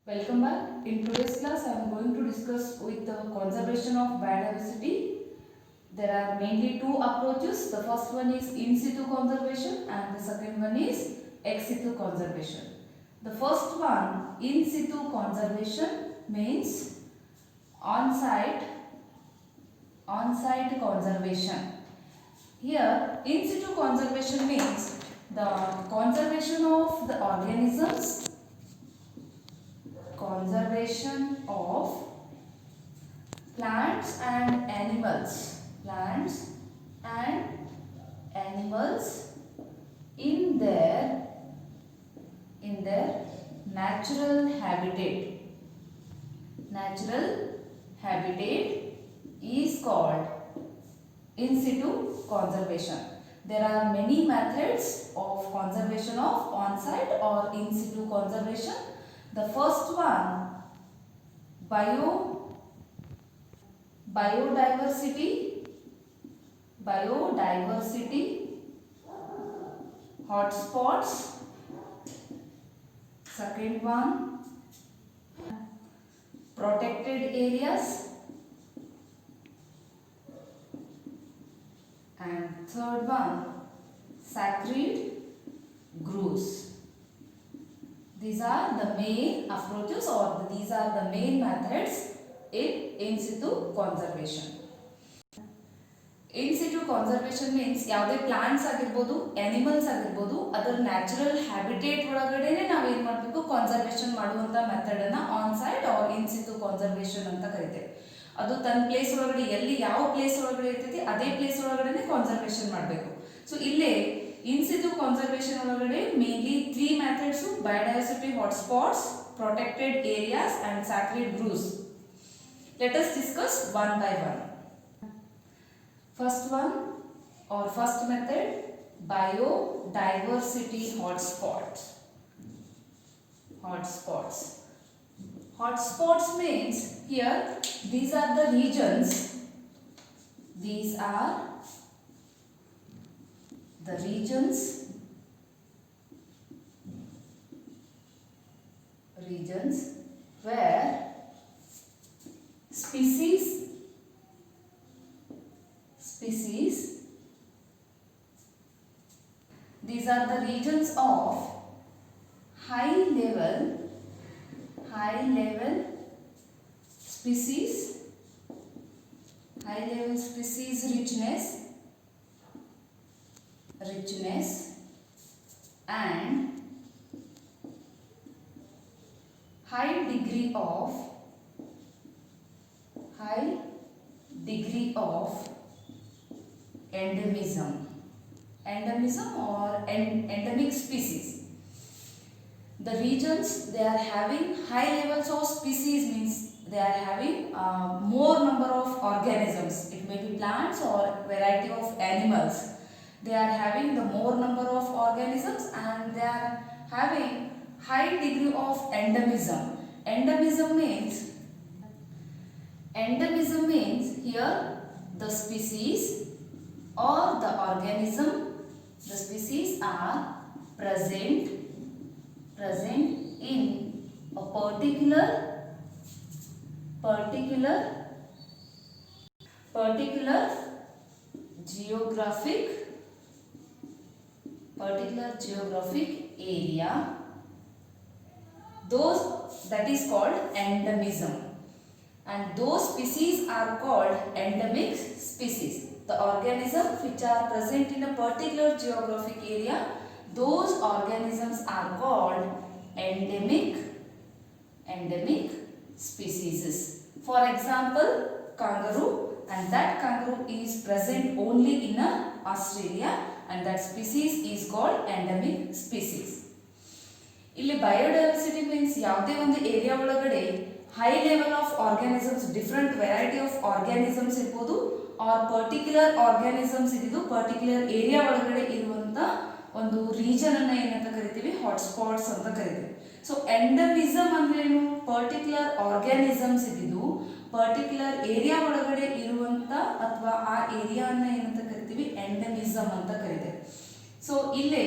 Welcome back. In today's class, I am going to discuss with the conservation of biodiversity. There are mainly two approaches. The first one is in situ conservation and the second one is ex situ conservation. The first one, in situ conservation, means on-site conservation. Here, in situ conservation means the conservation of the organisms, conservation of plants and animals in their natural habitat is called in situ conservation. There are many methods of conservation of on-site or in situ conservation. The first one, biodiversity hotspots. Second one, protected areas. And third one, sacred groves. These are the main approaches or these are the main methods in situ conservation. In situ conservation means ಯಾವುದೇ plants ಆಗಿರಬಹುದು animals ಆಗಿರಬಹುದು ಅದರ natural habitat ಒಳಗಡೆನೆ ನಾವು ಏನು ಮಾಡಬೇಕು conservation ಮಾಡುವಂತ method ಅನ್ನು on site or in situ conservation ಅಂತ ಕರೀತೇವೆ. ಅದು ತನ್ನ ಪ್ಲೇಸ್ ಒಳಗಡೆ ಎಲ್ಲಿ ಯಾವ ಪ್ಲೇಸ್ ಒಳಗಡೆ ಇರ್ತೈತಿ ಅದೇ ಪ್ಲೇಸ್ ಒಳಗಡೆನೆ ಕನ್ಸರ್ವೇಷನ್ ಮಾಡಬೇಕು. ಸೊ ಇಲ್ಲೇ ಇನ್ ಸಿಟು ಕನ್ಸರ್ವೇಷನ್ ಒಳಗಡೆ mainly 3 methods: biodiversity hotspots, protected areas and sacred grooves. Let us discuss one by one. First one or first method, biodiversity hotspots. Hotspots means here these are the regions. These are the regions where species these are the regions of high level species richness and high degree of endemism or endemic species. The regions they are having high levels of species means they are having more number of organisms. It may be plants or variety of animals. They are having the more number of organisms and they are having high degree of endemism. Endemism means here the species or the organism, the species are present in a particular geographic area. Those that is called endemism, and those species are called endemic species. The organisms which are present in a particular geographic area, those organisms are called endemic species. For example, kangaroo, and that kangaroo is present only in Australia and that species is called endemic species. ಇಲ್ಲಿ biodiversity means ಯಾವುದೇ ಒಂದು area ಒಳಗಡೆ high level of organisms, different variety of organisms ಇರ್ಬೋದು R particular organisms ಇದ್ದು particular area ಒಳಗಡೆ ಇರುವಂತ ಒಂದು region ಅನ್ನ ಏನಂತ ಕರಿತೀವಿ, ಹಾಟ್ಸ್ಪಾಟ್ಸ್ ಅಂತ ಕರಿತೀವಿ. ಸೊ ಎಂಡಮಿಸಮ್ ಅಂದ್ರೆ ಏನು? ಪರ್ಟಿಕ್ಯುಲರ್ ಆರ್ಗ್ಯಾನಿಸಮ್ಸ್ ಇದ್ದು ಪರ್ಟಿಕ್ಯುಲರ್ ಏರಿಯಾ ಒಳಗಡೆ ಇರುವಂತ ಅಥವಾ ಆ ಏರಿಯಾನ ಏನಂತ ಕರಿತೀವಿ, ಎಂಡಮಿಸಮ್ ಅಂತ ಕರಿತೀವಿ. ಸೊ ಇಲ್ಲೇ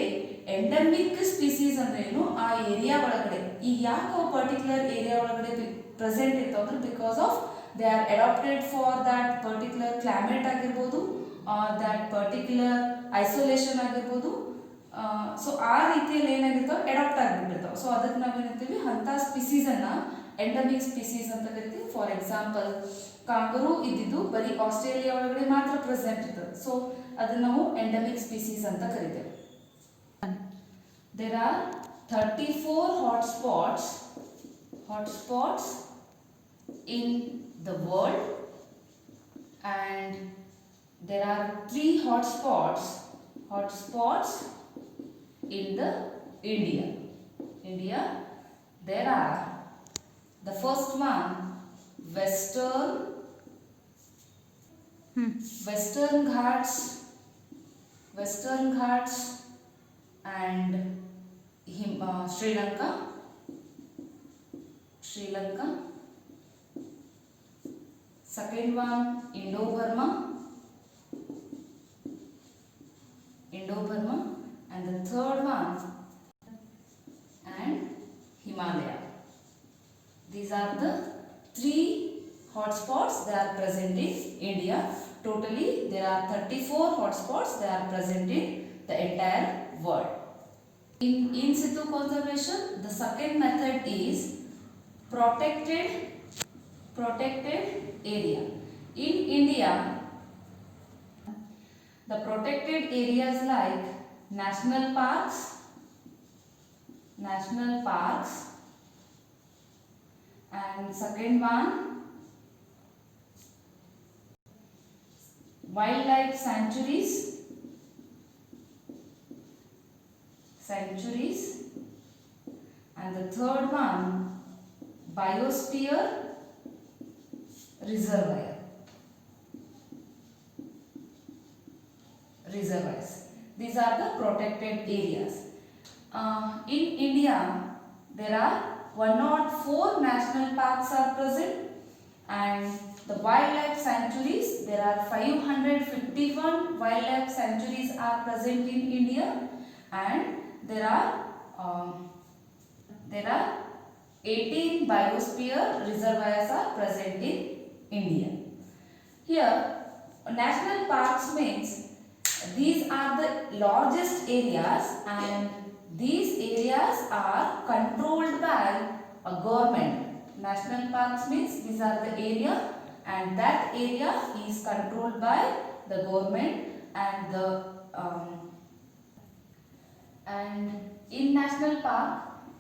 ಎಂಡಮಿಕ್ ಸ್ಪೀಸೀಸ್ ಅಂದ್ರೆ ಏನು, ಆ ಏರಿಯಾ ಒಳಗಡೆ ಈಗ ಯಾಕೆ ಪರ್ಟಿಕ್ಯುಲರ್ ಏರಿಯಾ ಒಳಗಡೆ ಪ್ರೆಸೆಂಟ್ ಇರ್ತಾವೆ ಅಂದ್ರೆ because of they are adapted for that particular climate ಆಗಿರ್ಬೋದು, ದ್ಯಾಟ್ ಪರ್ಟಿಕ್ಯುಲರ್ ಐಸೋಲೇಷನ್ ಆಗಿರ್ಬೋದು. ಸೊ ಆ ರೀತಿಯಲ್ಲಿ ಏನಾಗಿರ್ತಾವೆ, ಅಡಾಪ್ಟ್ ಆಗಿಬಿಟ್ಟಿರ್ತಾವೆ. ಸೊ ಅದಕ್ಕೆ ನಾವೇನಂತೀವಿ, ಅಂಥ ಸ್ಪೀಸೀಸನ್ನು ಎಂಡಮಿಕ್ ಸ್ಪೀಸೀಸ್ ಅಂತ ಕರಿತೀವಿ. ಫಾರ್ ಎಕ್ಸಾಂಪಲ್ ಕಾಂಗರೂ ಇದ್ದಿದ್ದು ಬರೀ ಆಸ್ಟ್ರೇಲಿಯಾ ಒಳಗಡೆ ಮಾತ್ರ ಪ್ರೆಸೆಂಟ್ ಇರ್ತದೆ. ಸೊ ಅದನ್ನು ನಾವು ಎಂಡಮಿಕ್ ಸ್ಪೀಸೀಸ್ ಅಂತ ಕರಿತೇವೆ. There are 34 hotspots in the world, and there are 3 hotspots in the India. There are the first one, Western Ghats and Sri Lanka. Second one, Indo-Burma, and the third one, and Himalaya. These are the 3 hotspots that are present in India. Totally there are 34 hotspots that are present in the entire world. In situ conservation, the second method is protected area. In India, the protected areas like national parks, and second one, wildlife sanctuaries, and the third one, biosphere reservoirs. These are the protected areas. In India, there are 104 national parks are present, and the wildlife sanctuaries, there are 551 wildlife sanctuaries are present in India, and there are 18 biosphere reservoirs are present in India. Here, national parks means these are the largest areas, and these areas are controlled by a government. National parks means these are the area, and that area is controlled by the government, and in national park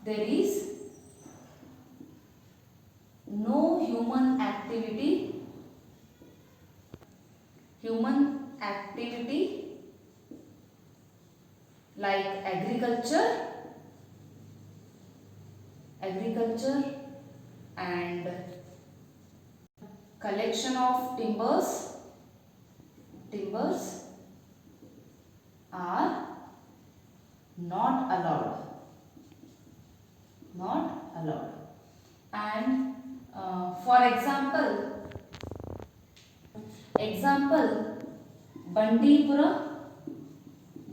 there is no human activity like agriculture and collection of timbers are not allowed. And for example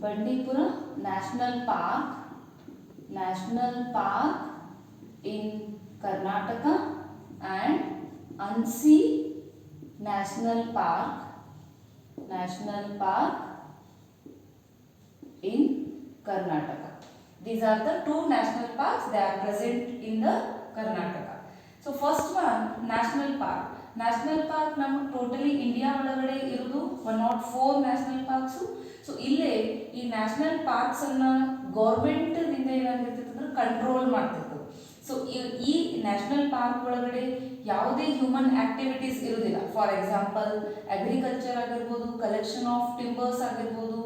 Bandipura National Park in Karnataka, and Ansi National Park in Karnataka. These are the 2 national parks that are present in the Karnataka. So first one, national park ನಮ್ಮ totally India ಒಳಗಡೆ ಇರೋದು 104 national parks. So ಇಲ್ಲೇ ಈ national parks ಅನ್ನ government ನಿಂದ ಏನಾಗಿರ್ತೈತೆ ಅಂದ್ರೆ control ಮಾಡ್ತಿರ್ತದೆ. So ಈ national park ಒಳಗಡೆ ಯಾವುದೇ ಹ್ಯೂಮನ್ ಆಕ್ಟಿವಿಟೀಸ್ ಇರೋದಿಲ್ಲ. ಫಾರ್ ಎಕ್ಸಾಂಪಲ್ ಅಗ್ರಿಕಲ್ಚರ್ ಆಗಿರ್ಬೋದು, ಕಲೆಕ್ಷನ್ ಆಫ್ ಟಿಂಬರ್ಸ್ ಆಗಿರ್ಬೋದು,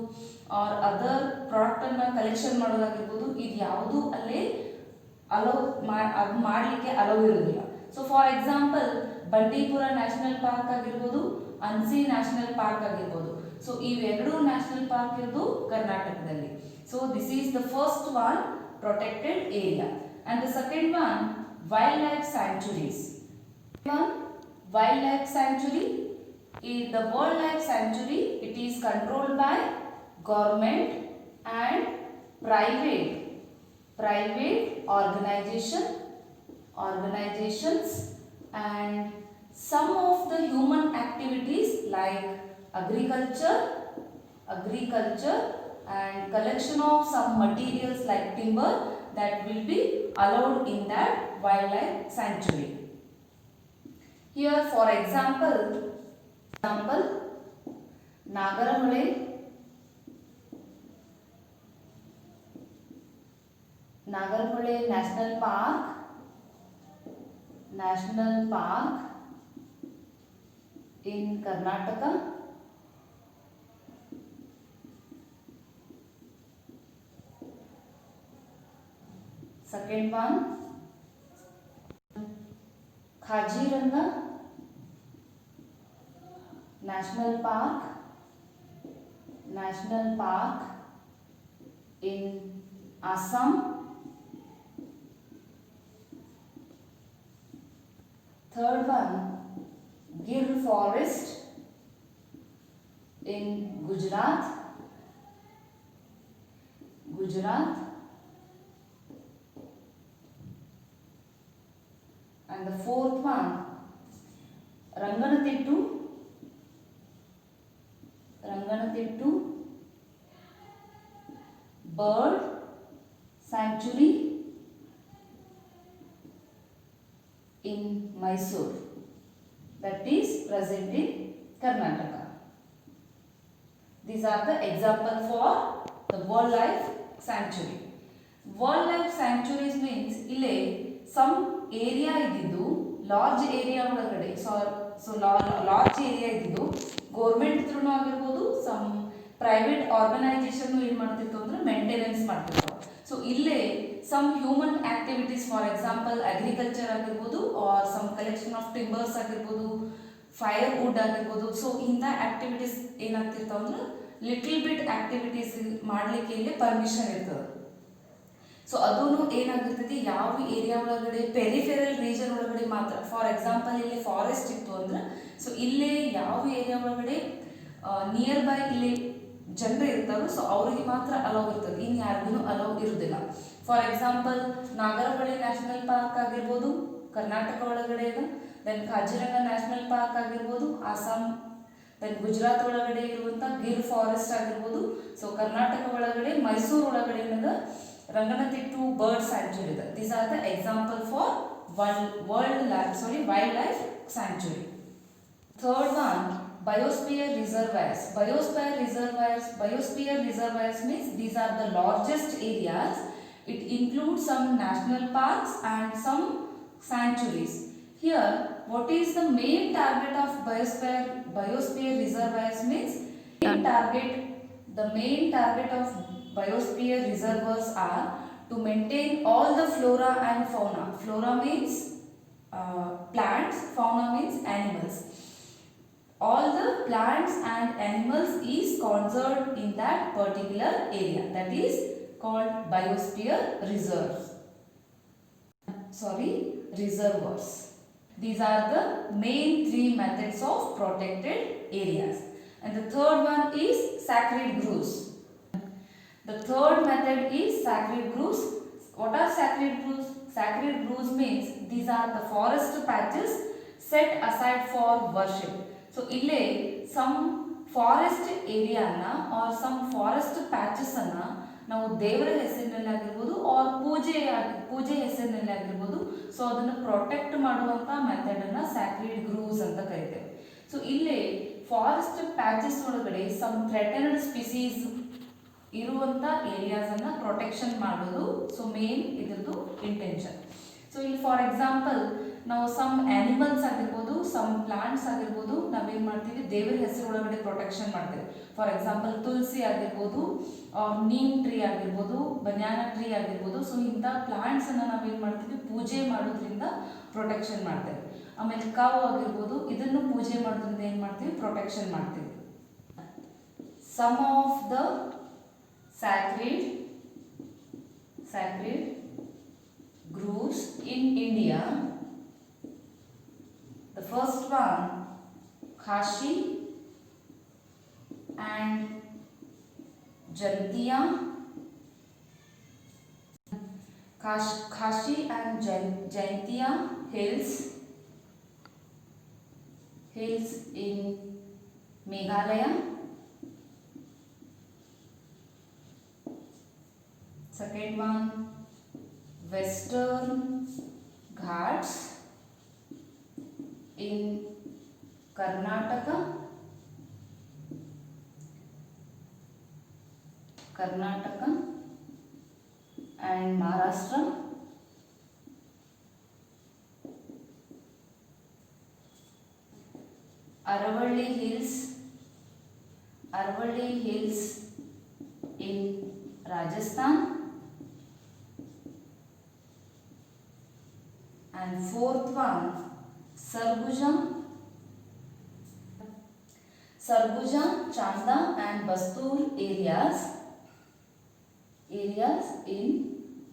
ಆರ್ ಅದರ್ ಪ್ರಾಡಕ್ಟ್ ಅನ್ನ ಕಲೆಕ್ಷನ್ ಮಾಡೋದಾಗಿರ್ಬೋದು, ಇದು ಯಾವುದು ಅಲ್ಲೇ ಮಾಡಲಿಕ್ಕೆ ಅಲೋ ಇರೋದಿಲ್ಲ. So for example Bandipur national park ಆಗಿರ್ಬೋದು, ಅನ್ಸಿ ನ್ಯಾಷನಲ್ ಪಾರ್ಕ್ ಆಗಿರ್ಬೋದು. ಸೊ ಇವೆರಡು ನ್ಯಾಷನಲ್ ಪಾರ್ಕ್ ಇರೋದು ಕರ್ನಾಟಕದಲ್ಲಿ. So this is the first one, protected area. And the second one, wildlife sanctuaries. Wildlife sanctuary is the wildlife sanctuary. It is controlled by government, and private organizations and some of the human activities like agriculture and collection of some materials like timber that will be allowed in that wildlife sanctuary. Here for example Nagarhole National Park in Karnataka. Second one, Kaziranga National Park in Assam. Third one, Gir Forest in Gujarat. And the fourth one, Ranganatittu Bird Sanctuary in Mysore, that is present in Karnataka. These are the example for the wildlife sanctuary. Wildlife sanctuaries means ille some area ididu large area ಒಳಗಡೆ so large area ididu government through ಆಗಿರಬಹುದು some private organization ಏನು ಮಾಡ್ತಿತ್ತು ಅಂದ್ರೆ maintenance ಮಾಡ್ತಿತ್ತು. So ಇಲ್ಲೇ some human activities for example agriculture ಆಗಿರಬಹುದು or some collection of timbers ಆಗಿರಬಹುದು firewood ಆಗಿರಬಹುದು. ಸೊ ಇಂಥ ಆಕ್ಟಿವಿಟೀಸ್ ಏನಾಗ್ತಿರ್ತಾವ ಅಂದ್ರೆ ಲಿಟಲ್ ಬಿಟ್ ಆಕ್ಟಿವಿಟೀಸ್ ಮಾಡಲಿಕ್ಕೆ ಇಲ್ಲಿ ಪರ್ಮಿಷನ್ ಇರ್ತದೆ. ಸೊ ಅದೂ ಏನಾಗಿರ್ತೈತಿ ಯಾವ ಏರಿಯಾ ಒಳಗಡೆ ಪೆರಿಫೆರಲ್ ರೀಜನ್ ಒಳಗಡೆ ಮಾತ್ರ. ಫಾರ್ ಎಕ್ಸಾಂಪಲ್ ಇಲ್ಲಿ ಫಾರೆಸ್ಟ್ ಇತ್ತು ಅಂದ್ರೆ ಸೊ ಇಲ್ಲೇ ಯಾವ ಏರಿಯಾ ಒಳಗಡೆ ನಿಯರ್ ಬೈ ಇಲ್ಲಿ ಜನರು ಇರ್ತಾರೋ ಸೊ ಅವ್ರಿಗೆ ಮಾತ್ರ ಅಲೌ ಇರ್ತದೆ, ಇನ್ನು ಯಾರಿಗೂ ಅಲೌ ಇರುವುದಿಲ್ಲ. For example Nagarhole national park ಆಗಿರ್ಬೋದು ಕರ್ನಾಟಕ ಒಳಗಡೆ ಇದೆ, ದೆನ್ ಕಾಜಿರಂಗ ನ್ಯಾಷನಲ್ ಪಾರ್ಕ್ ಆಗಿರ್ಬೋದು ಆಸಾಮ್, ದೆನ್ ಗುಜರಾತ್ ಒಳಗಡೆ ಇರುವಂಥ ಗಿರ್ ಫಾರೆಸ್ಟ್ ಆಗಿರ್ಬೋದು. ಸೊ ಕರ್ನಾಟಕ ಒಳಗಡೆ ಮೈಸೂರು ಒಳಗಡೆ ಏನದ Ranganatittu Bird Sanctuary ಇದೆ. These are the example for wildlife sanctuary. Third one, biosphere reservoirs. Biosphere reservoirs means these are the largest areas. It includes some national parks and some sanctuaries. Here, what is the main target of biosphere reservoirs means the main target of biosphere reservoirs are to maintain all the flora and fauna. Flora means plants, fauna means animals. All the plants and animals is conserved in that particular area, that is called biosphere reservoirs. These are the main three methods of protected areas. And the third one is sacred groves. The third method is sacred groves. What are sacred groves? Sacred groves means these are the forest patches set aside for worship. So ille some forest area na or some forest patches anna ನಾವು ದೇವರ ಹೆಸರಿನಲ್ಲಿ ಆಗಿರ್ಬೋದು R ಪೂಜೆ ಹೆಸರಿನಲ್ಲಿ ಆಗಿರ್ಬೋದು so ಅದನ್ನು protect ಮಾಡುವಂಥ ಮೆಥಡನ್ನು ಸ್ಯಾಕ್ರಿಡ್ grooves ಅಂತ ಕರಿತೇವೆ. ಸೊ ಇಲ್ಲಿ ಫಾರೆಸ್ಟ್ ಪ್ಯಾಚಸ್ ಒಳಗಡೆ ಸಮ್ ಥ್ರೆಟನ್ಡ್ ಸ್ಪೀಸೀಸ್ ಇರುವಂಥ ಏರಿಯಾಸನ್ನು ಪ್ರೊಟೆಕ್ಷನ್ ಮಾಡೋದು ಸೊ ಮೇನ್ ಇದ್ರದ್ದು ಇಂಟೆನ್ಷನ್. ಸೊ ಇಲ್ಲಿ ಫಾರ್ ಎಕ್ಸಾಂಪಲ್ ನಾವು ಸಮ್ ಆ್ಯನಿಮಲ್ಸ್ ಆಗಿರ್ಬೋದು ಸಮ್ ಪ್ಲಾಂಟ್ಸ್ ಆಗಿರ್ಬೋದು ನಾವೇನು ಮಾಡ್ತೀವಿ ದೇವರ ಹೆಸರು ಒಳಗಡೆ ಪ್ರೊಟೆಕ್ಷನ್ ಮಾಡ್ತೇವೆ. ಫಾರ್ ಎಕ್ಸಾಂಪಲ್ ತುಳಸಿ ಆಗಿರ್ಬೋದು ನೀಮ್ ಟ್ರೀ ಆಗಿರ್ಬೋದು ಬನ್ಯಾನ ಟ್ರೀ ಆಗಿರ್ಬೋದು. ಸೊ ಇಂಥ ಪ್ಲಾಂಟ್ಸನ್ನು ನಾವೇನು ಮಾಡ್ತೀವಿ ಪೂಜೆ ಮಾಡೋದ್ರಿಂದ ಪ್ರೊಟೆಕ್ಷನ್ ಮಾಡ್ತೇವೆ. ಆಮೇಲೆ ಕಾವು ಆಗಿರ್ಬೋದು ಇದನ್ನು ಪೂಜೆ ಮಾಡೋದ್ರಿಂದ ಏನು ಮಾಡ್ತೀವಿ ಪ್ರೊಟೆಕ್ಷನ್ ಮಾಡ್ತೀವಿ. Some of the sacred groves in India. The first one, Kashi and Jantia Khashi and Jaintia hills in Meghalaya. Second one, Western Ghats in Karnataka. And Maharashtra. Aravalli Hills in Rajasthan. And fourth one, Sarguja, Chanda and Bastur areas in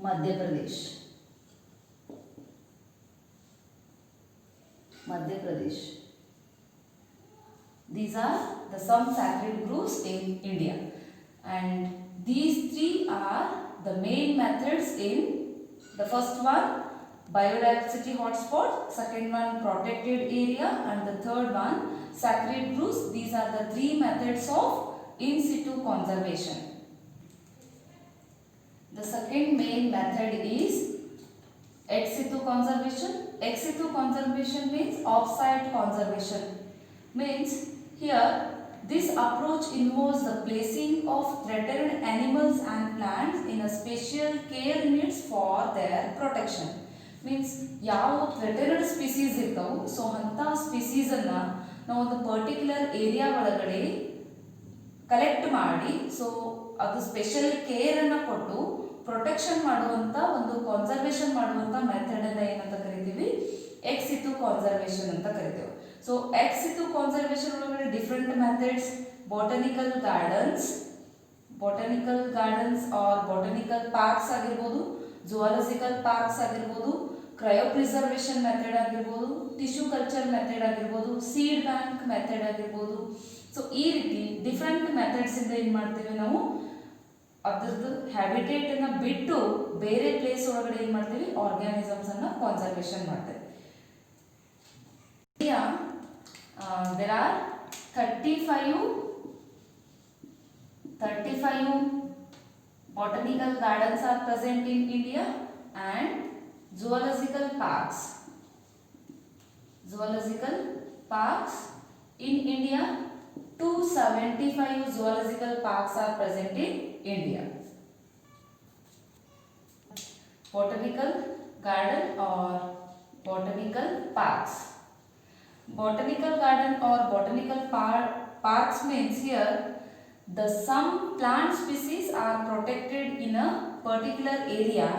Madhya Pradesh. These are the some sacred groves in India, and these three are the main methods in the first one, biodiversity hotspot, second one, protected area, and the third one, sacred groves. These are the three methods of in situ conservation. The second main method is ex situ conservation. Ex situ conservation means off-site conservation. Means here this approach involves the placing of threatened animals and plants in a special care units for their protection. Means ಯಾವ ಥ್ರೆಟೆಡ್ species ಇರ್ತಾವೆ, so ಅಂಥ ಸ್ಪೀಸೀಸನ್ನು ನಾವು ಒಂದು particular area ಒಳಗಡೆ collect ಮಾಡಿ, so ಅದು special ಕೇರನ್ನು ಕೊಟ್ಟು protection ಮಾಡುವಂಥ ಒಂದು ಕಾನ್ಸರ್ವೇಷನ್ ಮಾಡುವಂಥ ಮೆಥಡನ್ನು ಏನಂತ ಕರಿತೀವಿ, ಎಕ್ಸ್ ಸಿತು ಕಾನ್ಸರ್ವೇಷನ್ ಅಂತ ಕರಿತೀವಿ. ಸೊ ಎಕ್ಸ್ ಸಿತು ಕಾನ್ಸರ್ವೇಷನ್ ಒಳಗಡೆ different methods, botanical gardens or botanical parks ಆಗಿರ್ಬೋದು, ಜುವಾಲಜಿಕಲ್ ಪಾರ್ಕ್ಸ್ ಆಗಿರ್ಬೋದು, ಕ್ರಯೋ ಪ್ರಿಸರ್ವೇಷನ್ ಮೆಥಡ್ ಆಗಿರ್ಬೋದು, ಟಿಶ್ಯೂ ಕಲ್ಚರ್ ಮೆಥಡ್ ಆಗಿರ್ಬೋದು, ಸೀಡ್ ಬ್ಯಾಂಕ್ ಮೆಥಡ್ ಆಗಿರ್ಬೋದು. ಸೊ ಈ ರೀತಿ ಡಿಫ್ರೆಂಟ್ ಮೆಥಡ್ಸ್ ಇಂದ ಏನು ಮಾಡ್ತೀವಿ ನಾವು, ಅದ್ರದ್ದು ಹ್ಯಾಬಿಟೇಟನ್ನು ಬಿಟ್ಟು ಬೇರೆ ಪ್ಲೇಸ್ ಒಳಗಡೆ ಏನು ಮಾಡ್ತೀವಿ, ಆರ್ಗ್ಯಾನಿಸಮ್ಸನ್ನು ಕಾನ್ಸರ್ವೇಷನ್ ಮಾಡ್ತೇವೆ. There are 35 botanical gardens are present in India, and zoological parks in India. 275 zoological parks are present in India. Botanical garden or botanical parks. Botanical garden or botanical parks means here the some plant species are protected in a particular area.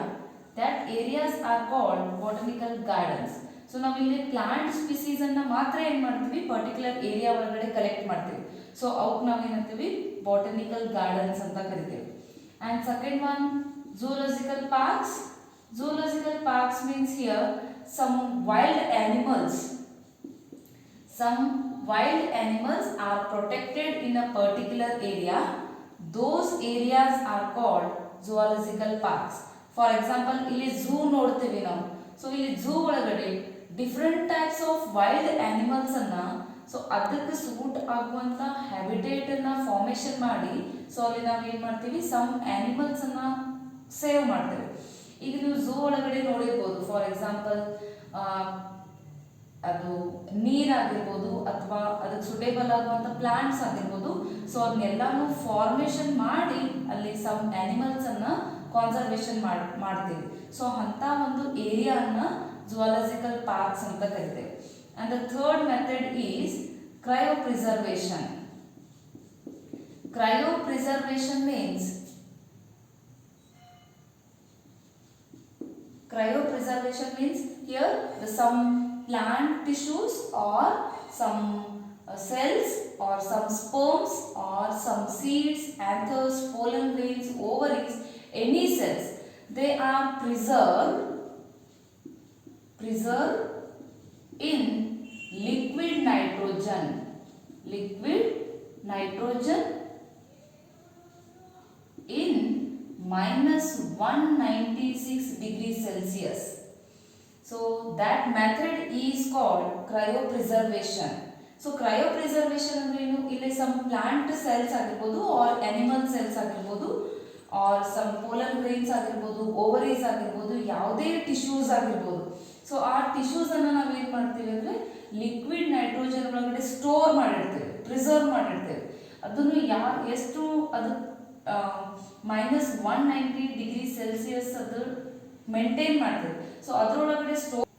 That areas are called botanical gardens. So ನಾವಿಲ್ಲಿ plant species ಅನ್ನ ಮಾತ್ರ ಏನು ಮಾಡ್ತೀವಿ, particular area ಒಳಗಡೆ collect ಮಾಡ್ತೀವಿ. So ಅವಕ್ಕೆ ನಾವೇನಂತೀವಿ, botanical gardens ಅಂತ ಕರಿತೀವಿ. And second one, zoological parks means here some wild animals are protected in a particular area. Those areas are called zoological parks. For example, ಇಲ್ಲಿ ಝೂ ನೋಡ್ತೀವಿ ನಾವು. So ಇಲ್ಲಿ zoo ಒಳಗಡೆ different types of wild animals ಅನ್ನ, so ಅದಕ್ಕೆ suit ಆಗುವಂತ habitat ಅನ್ನ formation ಮಾಡಿ, ಸೊ ಅಲ್ಲಿ ನಾವು ಏನು ಮಾಡ್ತೀವಿ, ಸಮ್ ಆನಿಮಲ್ಸ್ ಅನ್ನ ಸೇವ್ ಮಾಡ್ತೇವೆ. ಈಗ ನೀವು ಝೂ ಒಳಗಡೆ ನೋಡಿರ್ಬೋದು, ಫಾರ್ ಎಕ್ಸಾಂಪಲ್ ಅದು ನೀರಾಗಿರ್ಬೋದು ಅಥವಾ ಅದಕ್ಕೆ ಸುಟೇಬಲ್ ಆಗುವಂಥ ಪ್ಲಾಂಟ್ಸ್ ಆಗಿರ್ಬೋದು. ಸೊ ಅದನ್ನೆಲ್ಲಾನು ಫಾರ್ಮೇಶನ್ ಮಾಡಿ ಅಲ್ಲಿ ಸಮ್ ಆನಿಮಲ್ಸನ್ನು ಕಾನ್ಸರ್ವೇಷನ್ ಮಾಡ್ತೀವಿ. ಸೊ ಅಂಥ ಒಂದು ಏರಿಯಾನ ಜುವಾಲಜಿಕಲ್ ಪಾರ್ಕ್ಸ್ ಅಂತ ಕರಿತೇವೆ. And the third method is cryopreservation. Cryopreservation means here some plant tissues or some cells or some sperms or some seeds, anthers, pollen grains, ovaries, any cells, they are preserved in liquid nitrogen in 196 degrees Celsius. So that method is called cryopreservation. So cryopreservation ಅಂದ್ರೆ ಏನು, ಇಲ್ಲಿ some plant cells ಆಗಿರ್ಬೋದು or animal cells ಆಗಿರ್ಬೋದು or some pollen grains ಆಗಿರ್ಬೋದು, ovaries ಆಗಿರ್ಬೋದು, ಯಾವುದೇ tissues ಆಗಿರ್ಬೋದು. So ಆ ಟಿಶ್ಯೂಸ್ ಅನ್ನು ನಾವೇನು ಮಾಡ್ತೀವಿ ಅಂದರೆ ಲಿಕ್ವಿಡ್ ನೈಟ್ರೋಜನ್ ಒಳಗಡೆ ಸ್ಟೋರ್ ಮಾಡಿಡ್ತೇವೆ, ಪ್ರಿಸರ್ವ್ ಮಾಡಿಡ್ತೇವೆ. ಅದನ್ನು ಎಷ್ಟು ಅದು -190 ಡಿಗ್ರಿ ಸೆಲ್ಸಿಯಸ್ ಅದು ಮೇಂಟೈನ್ ಮಾಡ್ತೇವೆ. ಸೊ ಅದರೊಳಗಡೆ store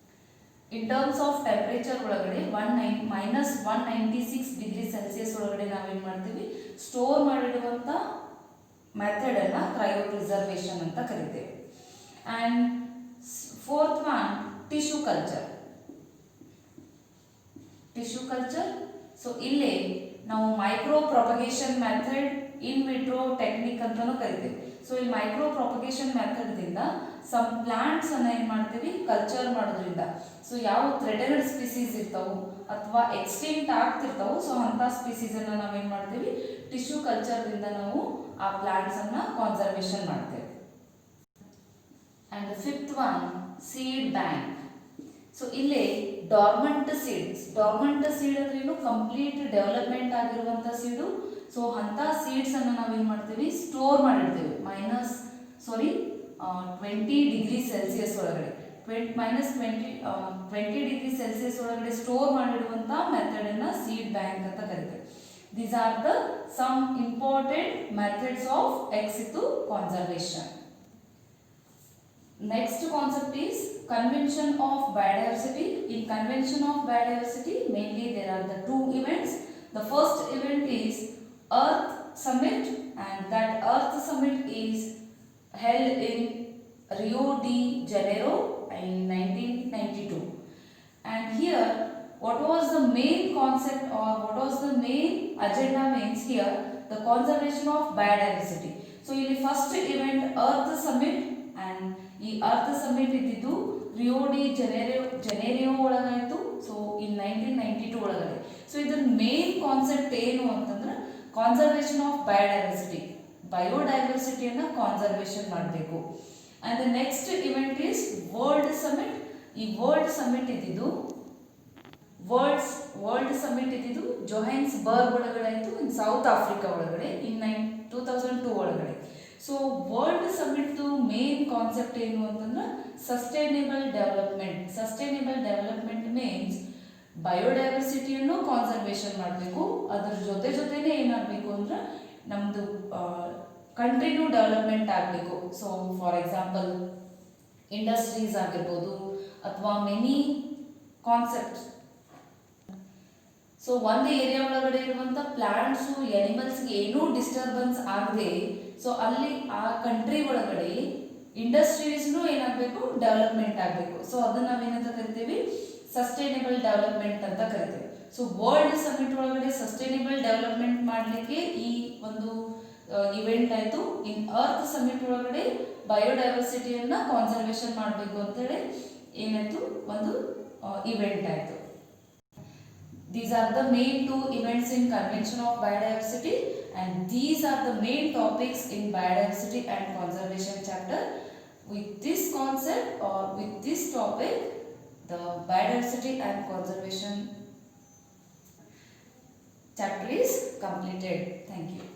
in terms of temperature ಒಳಗಡೆ -196 ಡಿಗ್ರಿ ಸೆಲ್ಸಿಯಸ್ ಒಳಗಡೆ ನಾವೇನು ಮಾಡ್ತೀವಿ, ಸ್ಟೋರ್ ಮಾಡಿಡುವಂಥ ಮೆಥಡ್ ಅನ್ನ ಕ್ರಯೋಪ್ರಿಸರ್ವೇಷನ್ ಅಂತ ಕರಿತೇವೆ. And fourth one tissue culture. Tissue culture, so ಇಲ್ಲಿ ನಾವು ಮೈಕ್ರೋ ಪ್ರೊಪಗೇಷನ್ ಮೆಥಡ್, ಇನ್ ವಿಟ್ರೋ ಟೆಕ್ನಿಕ್ ಅಂತಾನೂ ಕರಿತೀವಿ. ಸೊ ಈ ಮೈಕ್ರೋ ಪ್ರೊಪಗೇಷನ್ ಮೆಥಡ್ದಿಂದ ಸಮ್ ಪ್ಲಾಂಟ್ಸ್ ಅನ್ನ ಏನು ಮಾಡ್ತೀವಿ, ಕಲ್ಚರ್ ಮಾಡೋದ್ರಿಂದ. ಸೊ ಯಾವ ಥ್ರೆಟೆಡ್ ಸ್ಪೀಸೀಸ್ ಇರ್ತಾವು ಅಥವಾ ಎಕ್ಸ್ಟಿಂಕ್ಟ್ ಆಗ್ತಿರ್ತಾವು, ಸೊ ಅಂಥ ಸ್ಪೀಸೀಸನ್ನು ನಾವೇನು ಮಾಡ್ತೀವಿ, ಟಿಶ್ಯೂ ಕಲ್ಚರ್ದಿಂದ ನಾವು ಆ ಪ್ಲಾಂಟ್ಸ್ ಅನ್ನ ಕಾನ್ಸರ್ವೇಷನ್ ಮಾಡ್ತೇವೆ. And fifth one seed bank. So ಇಲ್ಲಿ ಡಾರ್ಮೆಂಟ್ ಸೀಡ್ಸ್. ಡಾರ್ಮೆಂಟ್ ಸೀಡ್ ಅಂದ್ರೆ ಏನು, ಕಂಪ್ಲೀಟ್ ಡೆವಲಪ್ಮೆಂಟ್ ಆಗಿರುವಂಥ ಸೀಡು. ಸೊ ಅಂಥ ಸೀಡ್ಸನ್ನು ನಾವೇನು ಮಾಡ್ತೀವಿ, ಸ್ಟೋರ್ ಮಾಡಿಡ್ತೇವೆ -20 ಡಿಗ್ರಿ ಸೆಲ್ಸಿಯಸ್ ಒಳಗಡೆ, -20 ಡಿಗ್ರಿ ಸೆಲ್ಸಿಯಸ್ ಒಳಗಡೆ ಸ್ಟೋರ್ ಮಾಡಿಡುವಂಥ ಮೆಥಡನ್ನು ಸೀಡ್ ಬ್ಯಾಂಕ್ ಅಂತ ಕರಿತೇವೆ. These are the some important methods of ex situ conservation. Next concept is convention of biodiversity. In convention of biodiversity, mainly there are the two events. The first event is Earth Summit, and that Earth Summit is held in Rio de Janeiro in 1992. And here, what was the main concept or what was the main agenda means here, the conservation of biodiversity. So ಇಲ್ಲಿ first event earth summit, and ಈ earth summit ಇದ್ದಿದ್ದು ರಿಯೋ D ಜನೇರಿಯೋ ಒಳಗಾಯಿತು. So in 1992 ಒಳಗಡೆ. So ಇದರ main concept ಏನು ಅಂತಂದ್ರೆ conservation of ಬಯೋಡೈವರ್ಸಿಟಿಯನ್ನು conservation ಮಾಡಬೇಕು. And the next event is world summit. ಈ world summit ಇದ್ದಿದ್ದು ಜೊಹಾನ್ಸ್ಬರ್ಗ್ ಒಳಗಡೆ ಆಯಿತು, ಇನ್ ಸೌತ್ ಆಫ್ರಿಕಾ ಒಳಗಡೆ ಇನ್ 2002 ಒಳಗಡೆ. ಸೊ ವರ್ಲ್ಡ್ ಸಮಿಟ್ದು ಮೇನ್ ಕಾನ್ಸೆಪ್ಟ್ ಏನು ಅಂತಂದ್ರೆ ಸಸ್ಟೈನೇಬಲ್ ಡೆವಲಪ್ಮೆಂಟ್ ಮೀನ್ಸ್ ಬಯೋಡೈವರ್ಸಿಟಿಯನ್ನು ಕಾನ್ಸರ್ವೇಷನ್ ಮಾಡಬೇಕು. ಅದ್ರ ಜೊತೆನೇ ಏನಾಗಬೇಕು ಅಂದ್ರೆ ನಮ್ಮದು ಕಂಟ್ರಿನೂ ಡೆವಲಪ್ಮೆಂಟ್ ಆಗಬೇಕು. ಸೊ ಫಾರ್ ಎಕ್ಸಾಂಪಲ್ ಇಂಡಸ್ಟ್ರೀಸ್ ಆಗಿರ್ಬೋದು ಅಥವಾ ಮೆನಿ ಕಾನ್ಸೆಪ್ಟ್ಸ್. ಸೊ ಒಂದು ಏರಿಯಾ ಒಳಗಡೆ ಇರುವಂಥ ಪ್ಲಾಂಟ್ಸು ಎನಿಮಲ್ಸ್ಗೆ ಏನೂ ಡಿಸ್ಟರ್ಬೆನ್ಸ್ ಆಗದೆ, ಸೊ ಅಲ್ಲಿ ಆ ಕಂಟ್ರಿ ಒಳಗಡೆ ಇಂಡಸ್ಟ್ರೀಸ್ನು ಏನಾಗಬೇಕು, ಡೆವಲಪ್ಮೆಂಟ್ ಆಗಬೇಕು. ಸೊ ಅದನ್ನು ನಾವೇನಂತ ಕರಿತೀವಿ, ಸಸ್ಟೈನೇಬಲ್ ಡೆವಲಪ್ಮೆಂಟ್ ಅಂತ ಕರಿತೀವಿ. ಸೊ ವರ್ಲ್ಡ್ ಸಮಿಟ್ ಒಳಗಡೆ ಸಸ್ಟೈನೇಬಲ್ ಡೆವಲಪ್ಮೆಂಟ್ ಮಾಡಲಿಕ್ಕೆ ಈ ಒಂದು ಇವೆಂಟ್ ಆಯಿತು. ಇನ್ ಅರ್ತ್ ಸಮಿಟ್ ಒಳಗಡೆ ಬಯೋಡೈವರ್ಸಿಟಿಯನ್ನು ಕಾನ್ಸರ್ವೇಷನ್ ಮಾಡಬೇಕು ಅಂತೇಳಿ ಏನಾಯಿತು, ಒಂದು ಇವೆಂಟ್ ಆಯಿತು. These are the main two events in Convention of Biodiversity, and these are the main topics in Biodiversity and Conservation chapter. With this concept or with this topic, the Biodiversity and Conservation chapter is completed. Thank you.